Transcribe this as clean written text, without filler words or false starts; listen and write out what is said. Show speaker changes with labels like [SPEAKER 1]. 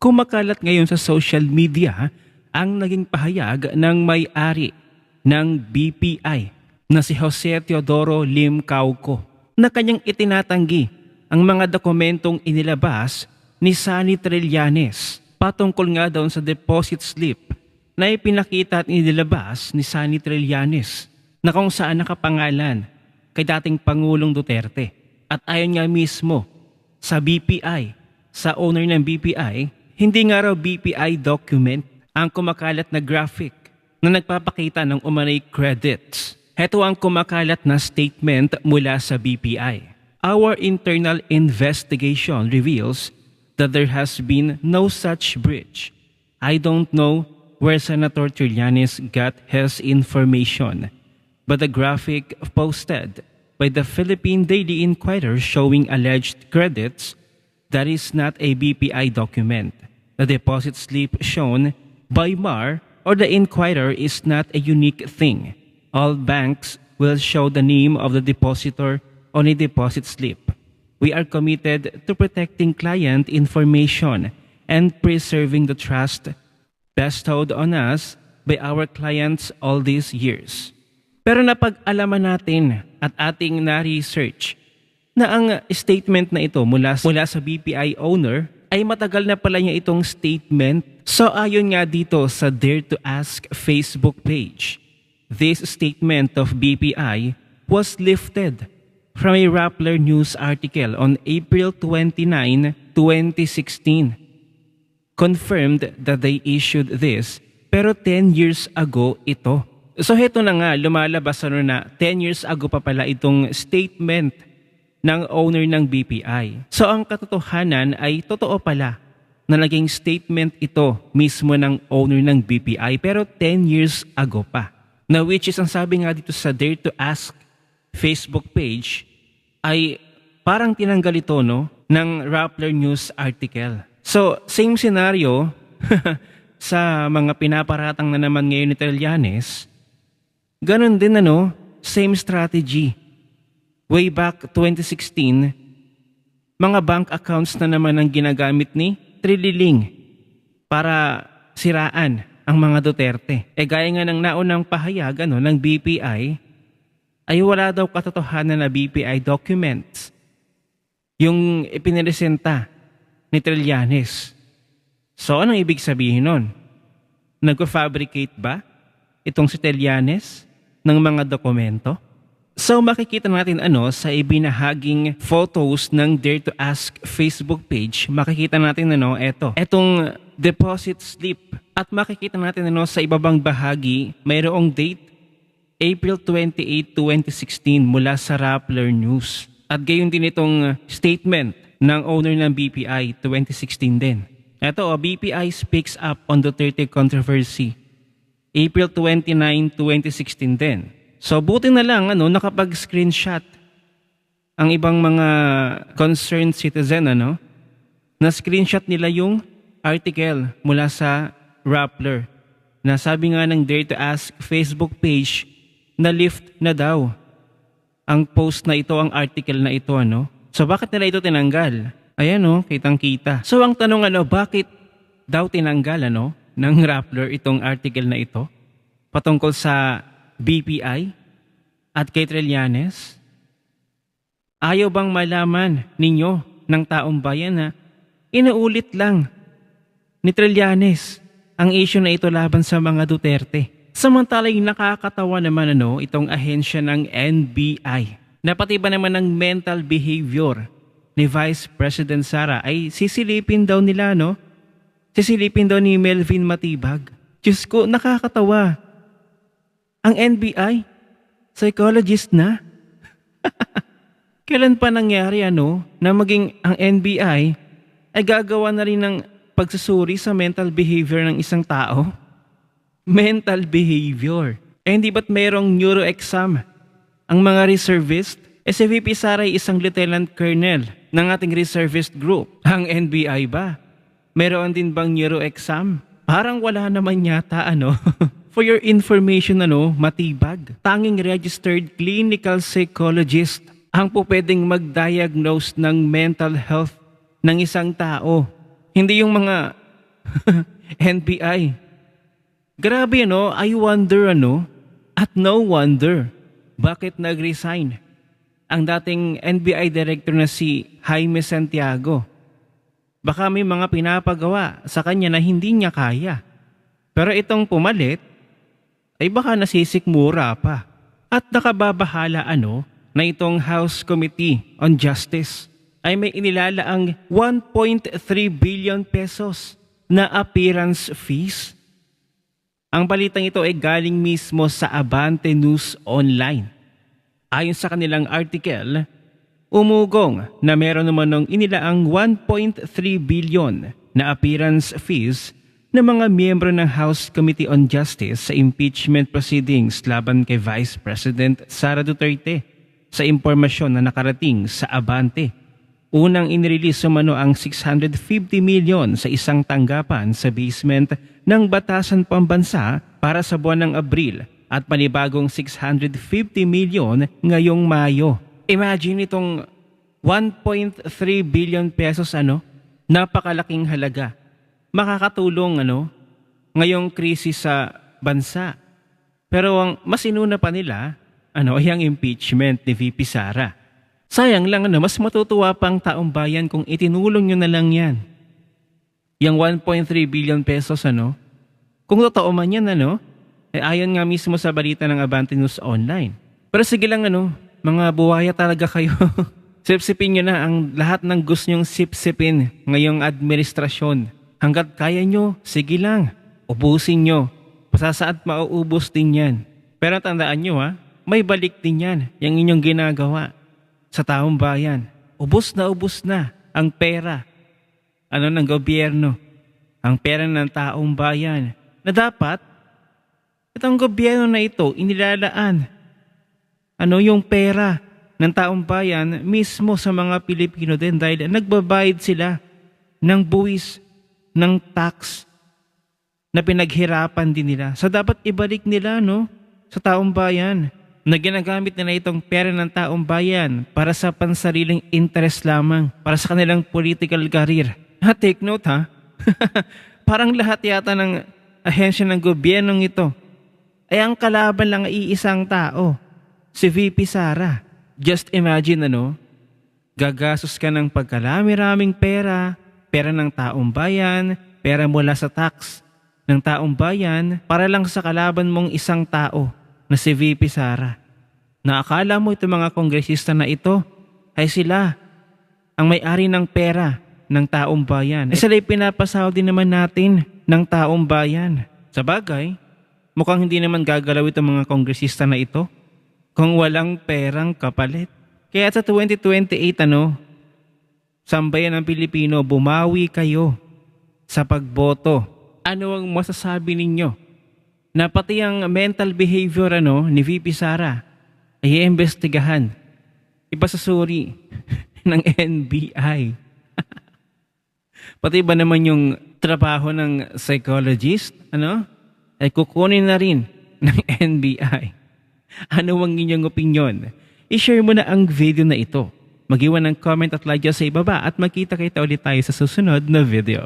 [SPEAKER 1] Kumakalat ngayon sa social media ang naging pahayag ng may-ari ng BPI na si Jose Teodoro Lim Cauco na kanyang itinatanggi ang mga dokumentong inilabas ni Sunny Trillanes patungkol nga daw sa deposit slip na ipinakita at inilabas ni Sunny Trillanes na kung saan nakapangalan kay dating Pangulong Duterte. At ayon nga mismo sa BPI, sa owner ng BPI, hindi nga raw BPI document ang kumakalat na graphic na nagpapakita ng umano'y credits. Heto ang kumakalat na statement mula sa BPI. Our internal investigation reveals that there has been no such breach. I don't know where Senator Trillanes got his information, but the graphic posted by the Philippine Daily Inquirer showing alleged credits, that is not a BPI document. The deposit slip shown by MAR or the Inquirer is not a unique thing. All banks will show the name of the depositor on a deposit slip. We are committed to protecting client information and preserving the trust bestowed on us by our clients all these years. Pero napag-alaman natin at ating na-research na ang statement na ito mula sa BPI owner ay matagal na pala niya itong statement. So ayon nga dito sa Dare to Ask Facebook page, this statement of BPI was lifted from a Rappler News article on April 29, 2016. Confirmed that they issued this pero 10 years ago ito. So heto na nga, lumalabas na 10 years ago pa pala itong statement ng owner ng BPI. So ang katotohanan ay totoo pala na naging statement ito mismo ng owner ng BPI pero 10 years ago pa. Na which is ang sabi nga dito sa Dare to Ask Facebook page ay parang tinanggal ito ng Rappler News article. So same scenario sa mga pinaparatang na naman ngayon ni Trillanes, ganun din same strategy. Way back 2016, mga bank accounts na naman ang ginagamit ni Trililing para siraan ang mga Duterte. Gaya nga ng naunang pahayag ng BPI, ay wala daw katotohanan na BPI documents yung ipiniresenta ni Trillanes. So anong ibig sabihin nun? Nagko-fabricate ba itong si Trillanes ng mga dokumento? So makikita natin sa ibinahaging photos ng Dare to Ask Facebook page, makikita natin etong deposit slip at makikita natin sa ibabang bahagi mayroong date April 28, 2016 mula sa Rappler News. At gayon din itong statement ng owner ng BPI 2016 din. Ito, BPI speaks up on Duterte controversy. April 29, 2016 din. So buti na lang nakapag-screenshot ang ibang mga concerned citizen na screenshot nila yung article mula sa Rappler. Na sabi nga ng Dare to Ask Facebook page na lift na daw ang post na ito, ang article na ito So bakit nila ito tinanggal? Ayan kitang-kita. So ang tanong bakit daw tinanggal ng Rappler itong article na ito patungkol sa BPI at kay Trillanes? Ayaw bang malaman ninyo ng taong bayan na inuulit lang ni Trillanes ang issue na ito laban sa mga Duterte? Samantalang nakakatawa naman itong ahensya ng NBI na pati ba naman ng mental behavior ni Vice President Sara ay sisilipin daw nila sisilipin daw ni Melvin Matibag. Diyos ko, nakakatawa. Ang NBI, psychologist na? Kailan pa nangyari na maging ang NBI ay gagawa na rin ng pagsusuri sa mental behavior ng isang tao? Mental behavior. Hindi ba't mayroong neuro exam ang mga reservist? Si VP Sara ay isang lieutenant colonel ng ating reservist group. Ang NBI ba? Meron din bang neuro exam? Parang wala naman yata For your information Matibag, tanging registered clinical psychologist ang pwedeng mag-diagnose ng mental health ng isang tao. Hindi yung mga NBI. Grabe I wonder at no wonder bakit nag-resign ang dating NBI director na si Jaime Santiago. Baka may mga pinapagawa sa kanya na hindi niya kaya. Pero itong pumalit ay baka nasisikmura pa. At nakababahala na itong House Committee on Justice ay may inilalaang 1.3 billion pesos na appearance fees. Ang balitang ito ay galing mismo sa Abante News Online. Ayon sa kanilang article, umugong na meron naman ng inilaang 1.3 billion na appearance fees ng mga miyembro ng House Committee on Justice sa impeachment proceedings laban kay Vice President Sara Duterte sa impormasyon na nakarating sa Abante. Unang inirelease ang 650 million sa isang tanggapan sa basement ng Batasan Pambansa para sa buwan ng Abril at panibagong 650 million ngayong Mayo. Imagine itong 1.3 billion pesos napakalaking halaga. Makakatulong ngayong krisis sa bansa. Pero ang mas inuna pa nila ay ang impeachment ni VP Sara. Sayang lang mas matutuwa pang taong bayan kung itinulong nyo na lang yan. Yung 1.3 billion pesos kung totoo man yan ayon nga mismo sa balita ng Abante News Online. Pero sige lang mga buhaya talaga kayo. Sipsipin nyo na ang lahat ng gusto nyong sipsipin ngayong administrasyon. Hanggat kaya nyo, sige lang, ubusin nyo. Pasasaat mauubos din yan. Pero tandaan nyo may balik din yan yung inyong ginagawa sa taong bayan. Ubos na ang pera ng gobyerno. Ang pera ng taong bayan na dapat itong gobyerno na ito inilalaan yung pera ng taong bayan mismo sa mga Pilipino din dahil nagbabayad sila ng buwis, ng tax na pinaghirapan din nila. So dapat ibalik nila sa taong bayan na ginagamit nila itong pera ng taong bayan para sa pansariling interest lamang, para sa kanilang political career. Take note parang lahat yata ng ahensya ng gobyernong ito ay ang kalaban lang iisang tao, si VP Sara. Just imagine gagastos ka ng pagkalami-raming pera ng taong bayan, pera mula sa tax ng taong bayan para lang sa kalaban mong isang tao na si VP Sara. Naakala mo itong mga kongresista na ito ay sila ang may-ari ng pera ng taong bayan. Sila'y pinapasahod din naman natin ng taong bayan. Sa bagay, mukhang hindi naman gagalaw itong mga kongresista na ito kung walang perang kapalit. Kaya sa 2028 sambayan ng Pilipino, bumawi kayo sa pagboto. Ano ang masasabi ninyo na pati ang mental behavior ni VP Sara ay iimbestigahan, ipasasuri ng NBI? Pati ba naman yung trabaho ng psychologist ay kukunin na rin ng NBI? Ano ang inyong opinyon? I-share mo na ang video na ito. Mag-iwan ng comment at like dyan sa ibaba at magkita-kita ulit tayo sa susunod na video.